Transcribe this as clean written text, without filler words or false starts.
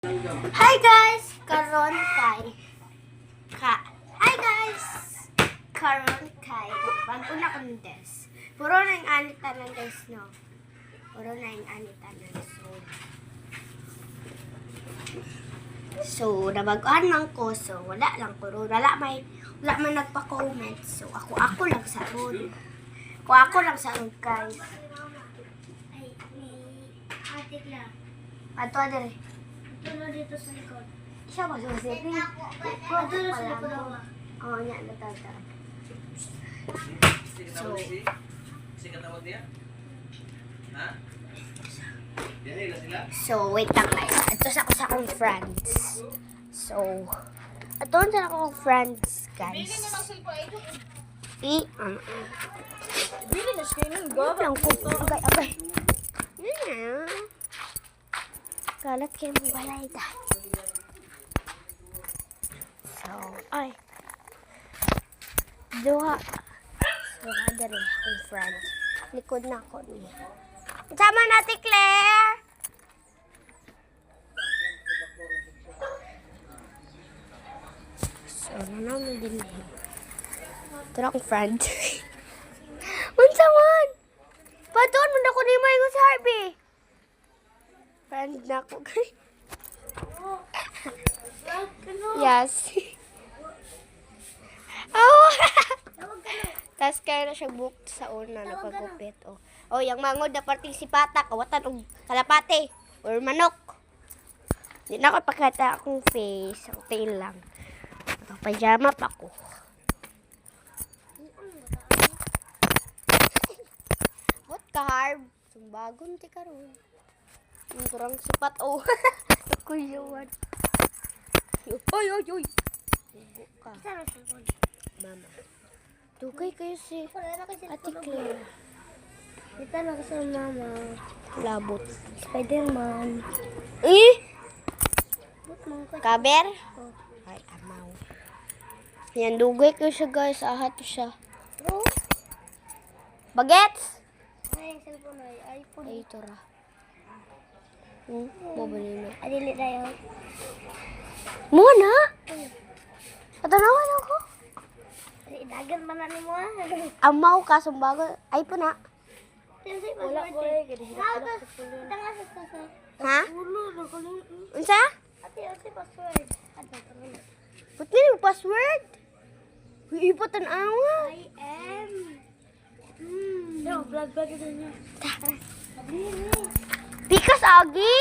Hi guys! Karon kay Hi guys! Karon kay bago na kong des. Puro na yung anitanan guys, no? Puro na yung anitanan. So nabaguan man ko. So, wala lang. Puro wala man nagpa-comment. So, ako lang sa road. Ako lang sa road, guys. Ay, may atik lang. Ato, dire. Tulo dito sa likod. Siya ba sa sipin? Tulo sa likod ako. Oo, niya. Natata. So, wait lang guys. Ito sa akong friends. So, ito sa akong friends, guys. Bili na siya ng Wait lang ko. Agay. Yan. Kalat kayo mong balay da. So, ay. Duha. So, ada rin akong friend. Likod na ako niya. Sama natin, Claire! So, nanaman din niya. Ito na akong friend. Unsa man? Patuon mo na ko ni Mayo sa Harvey. Friend na ako. Yes. Oh! Tapos kaya na siya book sa una na pagupit. Oh, yung mangod na parting si Patak, kawatan og kalapate or manok. Hindi na ako pakita akong face, ang tail lang. Pajama pa ko. What ka, Harb? Sumbagon ti karon. Ang kurang sipat, oh. Kuyawan. Oy. Hugo ka. Mama. Dugay kayo si Ate Claire. Kita na kasi mama. Labot. Spider-Man. Kaber? Ay, amaw. Yan, dugay kayo siya, guys. Ahat siya. Bagets? Ay, cellphone ay iPhone. Ay, ito ra. Mabali na. Adili tayo. Muna? Patanawan ako. Dagan man na ni mo. Amaw ka, sumbago. Ay po na. Wala ko eh. Ha? Ulo, nakulo. Unsa? Ate, password. Ba't nga yung password? Iipot ang awa. I am. No, vlog ito niya. Pikas agi.